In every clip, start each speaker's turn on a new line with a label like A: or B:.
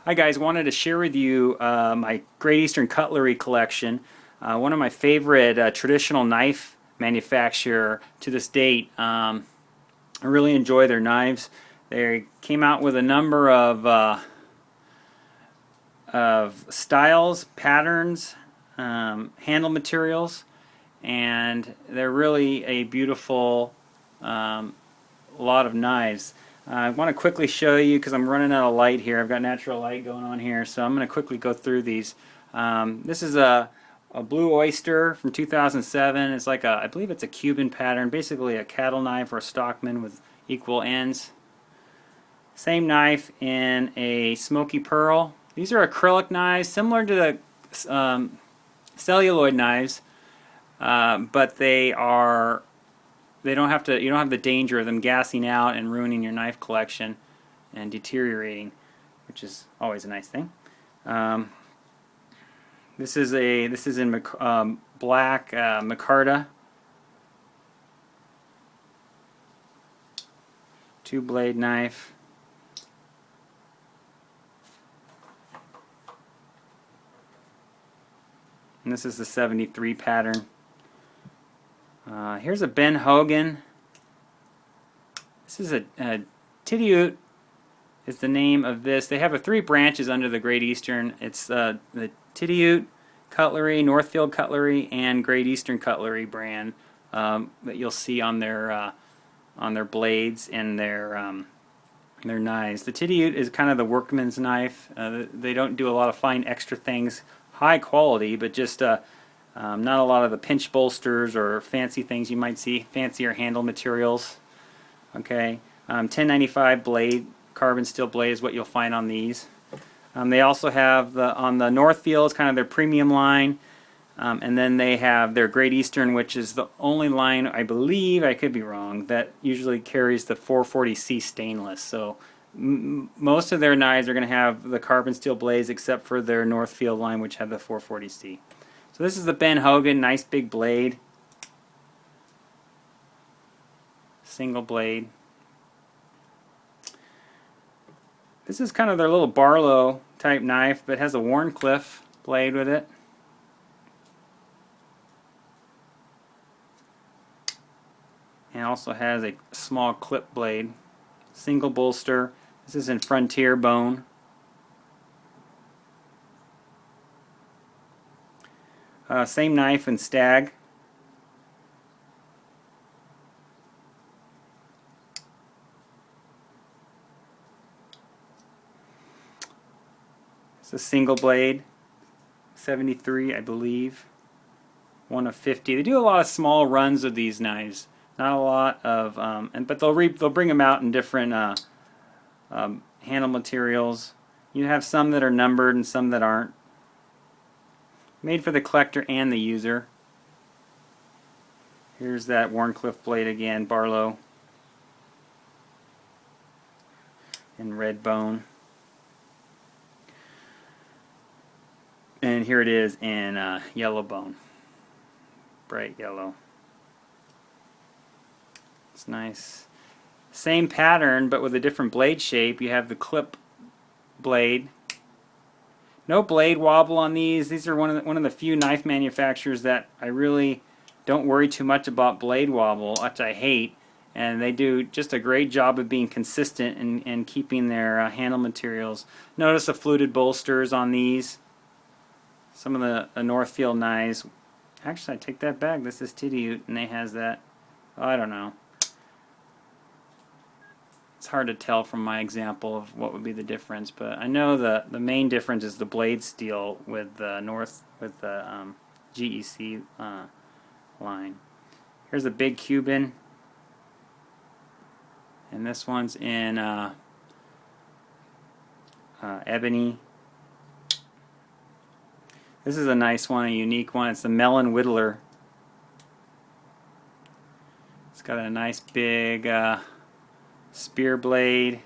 A: Hi guys, wanted to share with you my Great Eastern Cutlery collection. One of my favorite traditional knife manufacturer to this date. I really enjoy their knives. They came out with a number of styles, patterns, handle materials, and they're really a beautiful lot of knives. I want to quickly show you because I'm running out of light here. I've got natural light going on here, so I'm going to quickly go through these. This is a Blue Oyster from 2007. It's like I believe it's a Cuban pattern, basically a cattle knife or a Stockman with equal ends. Same knife in a Smoky Pearl. These are acrylic knives, similar to the celluloid knives, but you don't have the danger of them gassing out and ruining your knife collection and deteriorating, which is always a nice thing. This is in black micarta, 2-blade knife. And this is the 73 pattern. Here's a Ben Hogan. This is a Titty is the name of this. They have 3 branches under the Great Eastern. It's the Titty Cutlery, Northfield Cutlery, and Great Eastern Cutlery brand that you'll see on their blades and their knives. The Titty is kind of the workman's knife. They don't do a lot of fine extra things, high quality, but just not a lot of the pinch bolsters or fancy things you might see, fancier handle materials. Okay, 1095 blade, carbon steel blade is what you'll find on these. They also have on the Northfield, it's kind of their premium line, and then they have their Great Eastern, which is the only line, I believe, I could be wrong, that usually carries the 440C stainless. So most of their knives are going to have the carbon steel blades except for their Northfield line, which have the 440C. So this is the Ben Hogan, nice big blade, single blade. This is kind of their little Barlow type knife, but has a Wharncliffe blade with it. And also has a small clip blade, single bolster. This is in Frontier bone. Same knife in Stag. It's a single blade, 73, I believe. One of 50. They do a lot of small runs of these knives. Not a lot of, but they'll bring them out in different handle materials. You have some that are numbered and some that aren't. Made for the collector and the user. Here's that Wharncliffe blade again, Barlow, in red bone. And here it is in yellow bone, bright yellow. It's nice. Same pattern, but with a different blade shape. You have the clip blade. No blade wobble on these. These are one of the few knife manufacturers that I really don't worry too much about blade wobble, which I hate. And they do just a great job of being consistent and keeping their handle materials. Notice the fluted bolsters on these. Some of the Northfield knives. Actually, I take that back. This is Titty and they has that. Oh, I don't know. It's hard to tell from my example of what would be the difference, but I know the main difference is the blade steel with the GEC line. Here's a big Cuban, and this one's in ebony. This is a nice one, a unique one. It's the Melon Whittler. It's got a nice big spear blade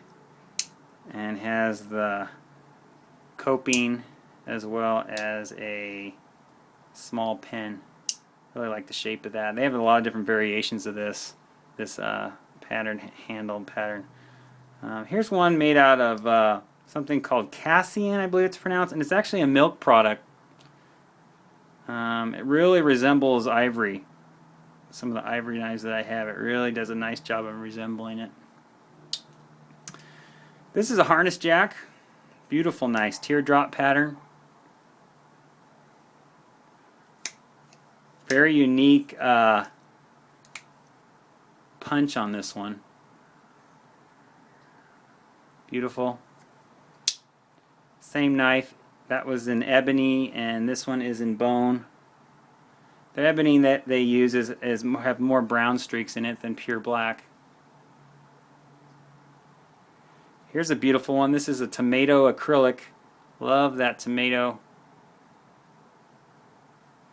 A: and has the coping as well as a small pin. Really like the shape of that. They have a lot of different variations of this pattern, handle pattern. Here's one made out of something called Cassian, I believe it's pronounced, and it's actually a milk product. It really resembles ivory. Some of the ivory knives that I have, it really does a nice job of resembling it. This is a harness jack. Beautiful, nice teardrop pattern. Very unique punch on this one. Beautiful. Same knife. That was in ebony, and this one is in bone. The ebony that they use have more brown streaks in it than pure black. Here's a beautiful one. This is a tomato acrylic. Love that tomato.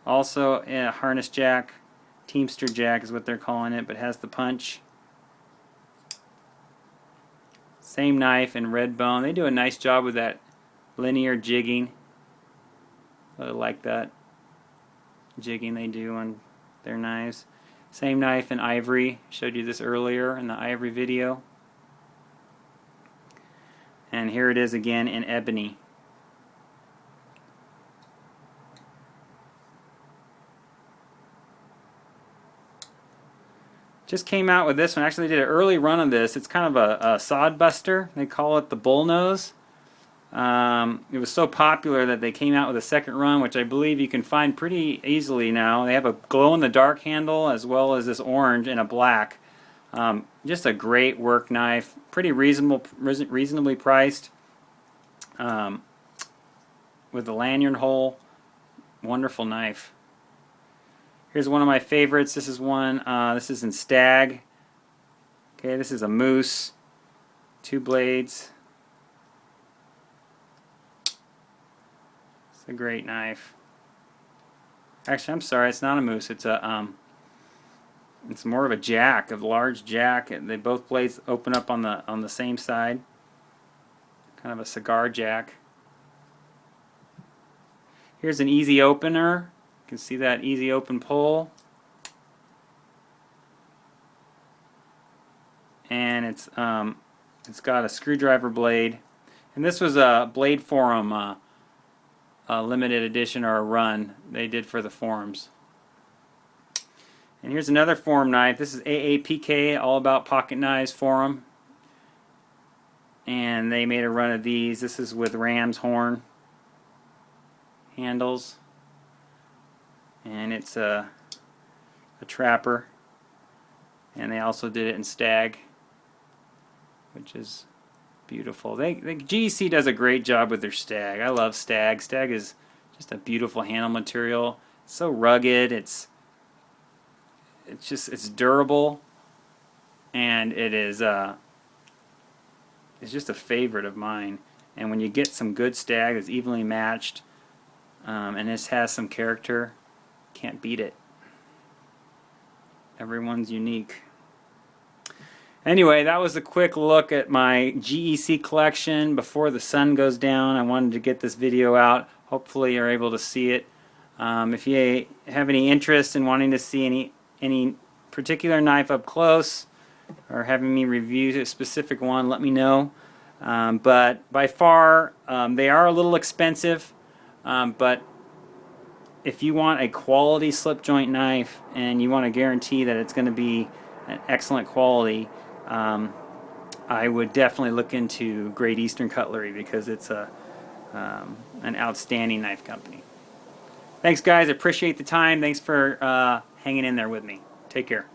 A: Also a harness jack. Teamster jack is what they're calling it, but has the punch. Same knife in red bone. They do a nice job with that linear jigging. I like that jigging they do on their knives. Same knife in ivory. Showed you this earlier in the ivory video. And here it is again in ebony. Just came out with this one. Actually, they did an early run of this. It's kind of a sod buster. They call it the bullnose. It was so popular that they came out with a second run, which I believe you can find pretty easily now. They have a glow-in-the-dark handle as well as this orange and a black. Just a great work knife. Pretty reasonably priced. With the lanyard hole. Wonderful knife. Here's one of my favorites. This is one. This is in stag. Okay, this is a moose. 2 blades. It's a great knife. Actually, I'm sorry. It's not a moose. It's a it's more of a jack, a large jack. They both blades open up on the same side. Kind of a cigar jack. Here's an easy opener. You can see that easy open pull. And it's got a screwdriver blade. And this was a Blade Forum a limited edition or a run they did for the forums. And here's another forum knife. This is AAPK, All About Pocket Knives Forum. And they made a run of these. This is with ram's horn handles. And it's a trapper. And they also did it in stag, which is beautiful. The GEC does a great job with their stag. I love stag. Stag is just a beautiful handle material. It's so rugged. It's durable, and it's just a favorite of mine. And when you get some good stag that's evenly matched, and this has some character, can't beat it. Everyone's unique. Anyway, that was a quick look at my GEC collection before the sun goes down. I wanted to get this video out. Hopefully you're able to see it. If you have any interest in wanting to see any particular knife up close or having me review a specific one, let me know. But by far, they are a little expensive, but if you want a quality slip joint knife and you want to guarantee that it's going to be an excellent quality, I would definitely look into Great Eastern Cutlery, because it's an outstanding knife company. Thanks guys, I appreciate the time. Thanks for hanging in there with me. Take care.